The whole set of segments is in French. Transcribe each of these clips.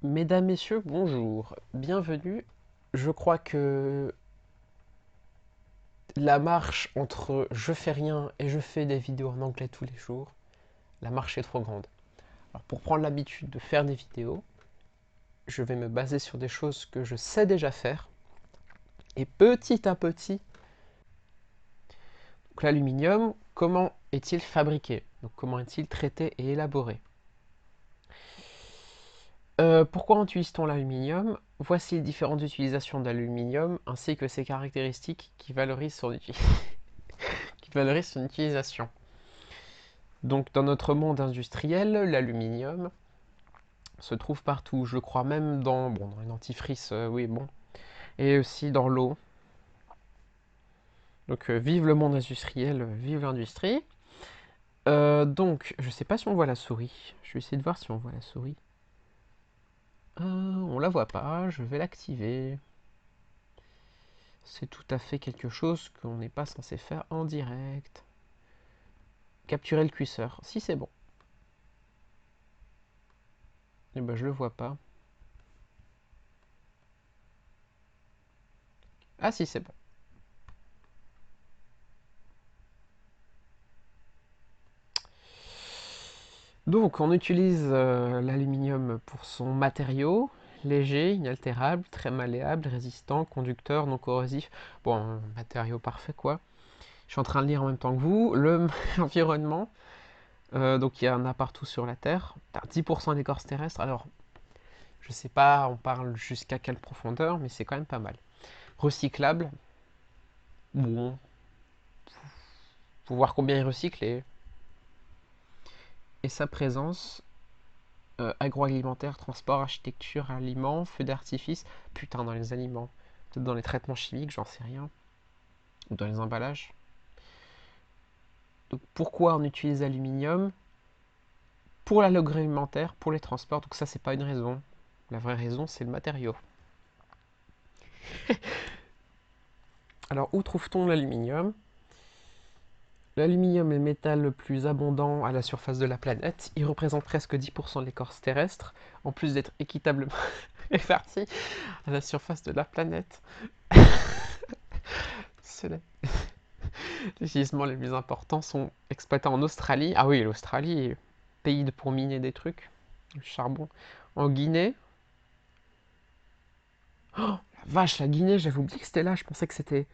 Mesdames, Messieurs, bonjour, bienvenue. Je crois que la marche entre je fais rien et je fais des vidéos en anglais tous les jours, la marche est trop grande. Alors pour prendre l'habitude de faire des vidéos, je vais me baser sur des choses que je sais déjà faire et petit à petit, donc l'aluminium, comment est-il fabriqué? Donc comment est-il traité et élaboré? Pourquoi utilise-t-on l'aluminium? Voici les différentes utilisations de l'aluminium ainsi que ses caractéristiques qui valorisent son utilisation. Donc dans notre monde industriel, l'aluminium se trouve partout. Je crois même dans les dentifrice, oui bon, et aussi dans l'eau. Donc vive le monde industriel, vive l'industrie. Donc je sais pas si on voit la souris. Je vais essayer de voir si on voit la souris. On la voit pas, je vais l'activer. C'est tout à fait quelque chose qu'on n'est pas censé faire en direct. Capturer le cuisseur, si c'est bon. Et ben je le vois pas. Ah si c'est bon. Donc on utilise l'aluminium pour son matériau, léger, inaltérable, très malléable, résistant, conducteur, non corrosif. Bon, un matériau parfait quoi. Je suis en train de lire en même temps que vous. L'environnement, donc il y en a partout sur la Terre. 10% d'écorce terrestre. Alors, je sais pas, on parle jusqu'à quelle profondeur, mais c'est quand même pas mal. Recyclable. Bon, faut voir combien est recyclé. Et sa présence, agroalimentaire, transport, architecture, aliments, feux d'artifice. Putain, dans les aliments. Peut-être dans les traitements chimiques, j'en sais rien. Ou dans les emballages. Donc pourquoi on utilise l'aluminium? Pour l'agroalimentaire, pour les transports. Donc ça, c'est pas une raison. La vraie raison, c'est le matériau. Alors, où trouve-t-on l'aluminium? L'aluminium est le métal le plus abondant à la surface de la planète. Il représente presque 10% de l'écorce terrestre, en plus d'être équitablement réparti à la surface de la planète. Les gisements les plus importants sont exploités en Australie. Ah oui, l'Australie, pays pour miner des trucs. Le charbon. En Guinée. Oh, la vache, la Guinée, j'avais oublié que c'était là. Je pensais que c'était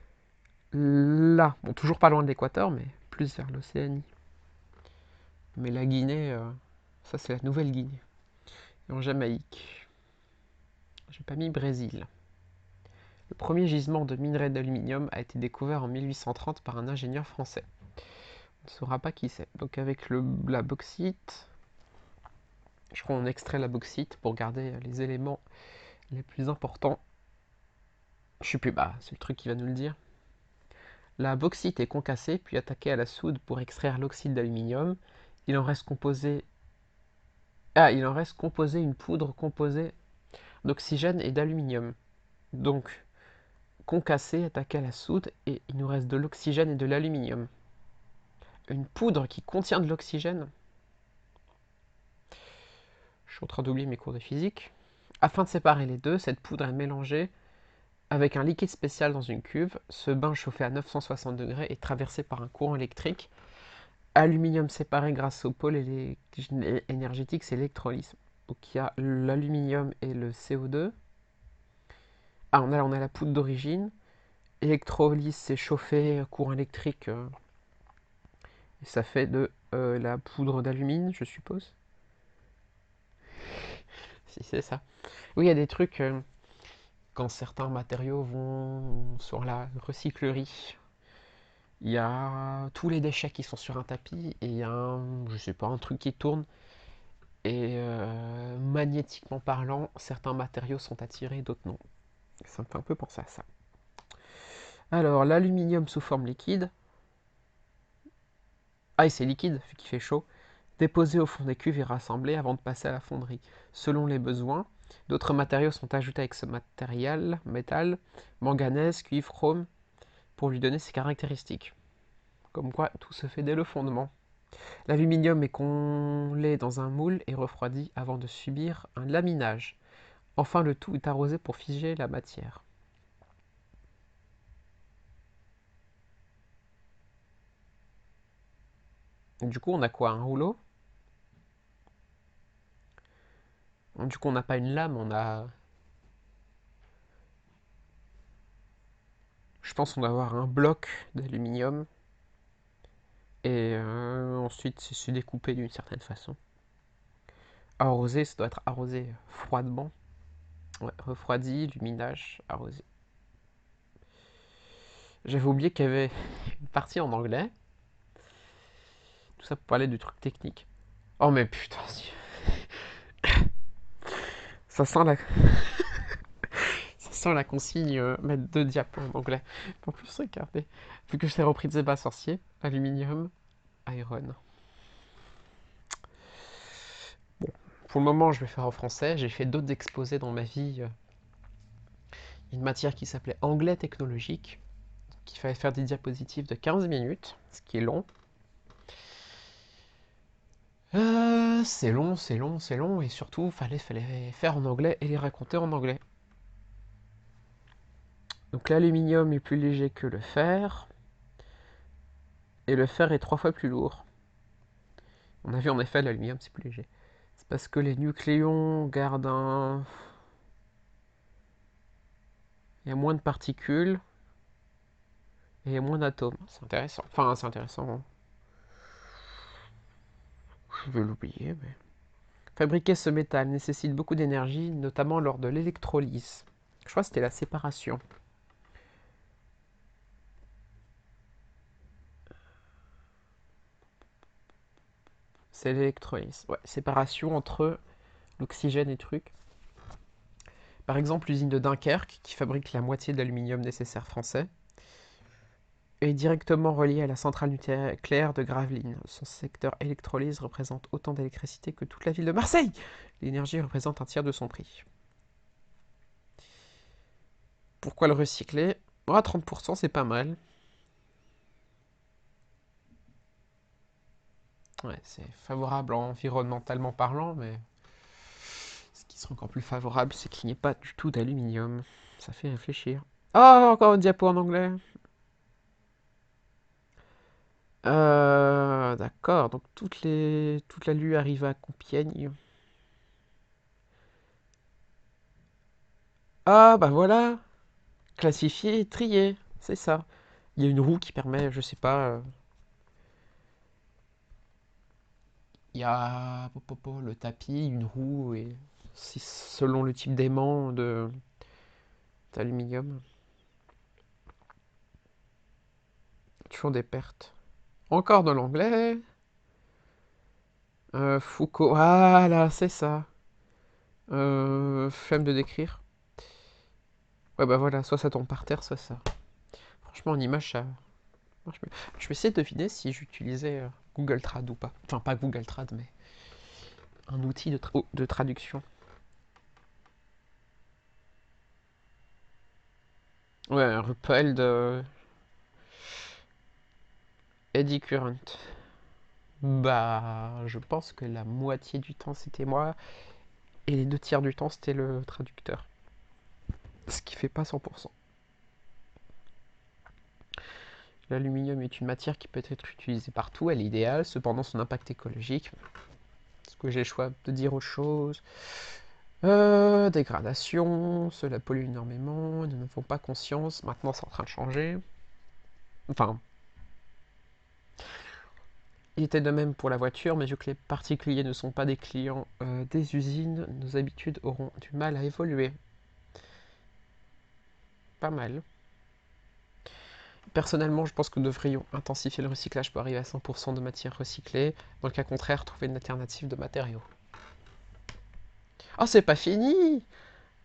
là. Bon, toujours pas loin de l'équateur, mais plus vers l'Océanie. Mais la Guinée, ça c'est la Nouvelle-Guinée. Et en Jamaïque. J'ai pas mis Brésil. Le premier gisement de minerai d'aluminium a été découvert en 1830 par un ingénieur français. On ne saura pas qui c'est. Donc avec la bauxite, je crois qu'on extrait la bauxite pour garder les éléments les plus importants. Je sais plus, bah c'est le truc qui va nous le dire. La bauxite est concassée puis attaquée à la soude pour extraire l'oxyde d'aluminium. Il en reste composé une poudre composée d'oxygène et d'aluminium. Donc concassée, attaquée à la soude et il nous reste de l'oxygène et de l'aluminium. Une poudre qui contient de l'oxygène. Je suis en train d'oublier mes cours de physique. Afin de séparer les deux, cette poudre est mélangée avec un liquide spécial dans une cuve. Ce bain chauffé à 960 degrés est traversé par un courant électrique. Aluminium séparé grâce au pôle énergétique, c'est l'électrolyse. Donc il y a l'aluminium et le CO2. Ah, on a la poudre d'origine. Électrolyse, c'est chauffer, courant électrique. Et ça fait de la poudre d'alumine, je suppose. Si c'est ça. Oui, il y a des trucs, quand certains matériaux vont sur la recyclerie, il y a tous les déchets qui sont sur un tapis et il y a je sais pas, un truc qui tourne. Et magnétiquement parlant, certains matériaux sont attirés, d'autres non. Ça me fait un peu penser à ça. Alors, l'aluminium sous forme liquide. Ah, et c'est liquide, vu qu'il fait chaud. Déposé au fond des cuves et rassemblé avant de passer à la fonderie. Selon les besoins, d'autres matériaux sont ajoutés avec ce métal, manganèse, cuivre, chrome, pour lui donner ses caractéristiques. Comme quoi, tout se fait dès le fondement. L'aluminium est collé dans un moule et refroidi avant de subir un laminage. Enfin, le tout est arrosé pour figer la matière. Du coup, on a quoi? Un rouleau? Du coup, on n'a pas une lame, on a... Je pense qu'on doit avoir un bloc d'aluminium. Et ensuite, c'est découpé d'une certaine façon. Arrosé, ça doit être arrosé froidement. Ouais, refroidi, luminage, arrosé. J'avais oublié qu'il y avait une partie en anglais. Tout ça pour parler du truc technique. Oh mais putain, ça sent la, ça sent la consigne mettre 2 diapos en anglais. En plus, regardez, vu que je t'ai repris de Zéba Sorcier, aluminium, iron. Bon, pour le moment, je vais faire en français. J'ai fait d'autres exposés dans ma vie. Une matière qui s'appelait anglais technologique, qu'il fallait faire des diapositives de 15 minutes, ce qui est long. C'est long, c'est long, c'est long, et surtout, fallait faire en anglais et les raconter en anglais. Donc l'aluminium est plus léger que le fer, et le fer est 3 fois plus lourd. On a vu en effet l'aluminium c'est plus léger. C'est parce que les nucléons gardent un... Il y a moins de particules, et il y a moins d'atomes. C'est intéressant. Enfin, c'est intéressant. Hein. Je vais l'oublier, mais... Fabriquer ce métal nécessite beaucoup d'énergie, notamment lors de l'électrolyse. Je crois que c'était la séparation. C'est l'électrolyse. Ouais, séparation entre l'oxygène et trucs. Par exemple, l'usine de Dunkerque, qui fabrique la moitié de l'aluminium nécessaire français, est directement reliée à la centrale nucléaire de Gravelines. Son secteur électrolyse représente autant d'électricité que toute la ville de Marseille. L'énergie représente un tiers de son prix. Pourquoi le recycler? 30%, c'est pas mal. Ouais, c'est favorable environnementalement parlant, mais ce qui serait encore plus favorable, c'est qu'il n'y ait pas du tout d'aluminium. Ça fait réfléchir. Oh, encore une diapo en anglais. D'accord, donc toute la lue arrive à Compiègne. Ah, bah voilà, classifié, trié, c'est ça. Il y a une roue qui permet, je sais pas, il y a le tapis, une roue, et selon le type d'aimant d'aluminium, toujours des pertes. Encore de l'anglais. Foucault, voilà, c'est ça. Flemme de décrire. Ouais, bah voilà, soit ça tombe par terre, soit ça. Franchement, en image, ça marche mieux. Je vais essayer de deviner si j'utilisais Google Trad ou pas. Enfin, pas Google Trad, mais un outil de traduction. Ouais, un Ruppel de Eddy Current. Bah, je pense que la moitié du temps c'était moi et les 2 tiers du temps c'était le traducteur. Ce qui fait pas 100%. L'aluminium est une matière qui peut être utilisée partout, elle est idéale, cependant son impact écologique. Est-ce que j'ai le choix de dire autre chose? Dégradation, cela pollue énormément, ils ne font pas conscience, maintenant c'est en train de changer. Enfin, il était de même pour la voiture, mais vu que les particuliers ne sont pas des clients des usines, nos habitudes auront du mal à évoluer. Pas mal. Personnellement, je pense que nous devrions intensifier le recyclage pour arriver à 100% de matières recyclées. Dans le cas contraire, trouver une alternative de matériaux. Oh, c'est pas fini!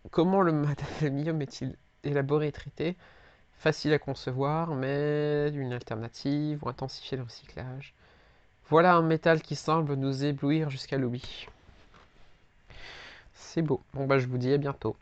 Comment le l'aluminium est-il élaboré et traité? Facile à concevoir, mais une alternative ou intensifier le recyclage. Voilà un métal qui semble nous éblouir jusqu'à l'oubli. C'est beau. Bon bah je vous dis à bientôt.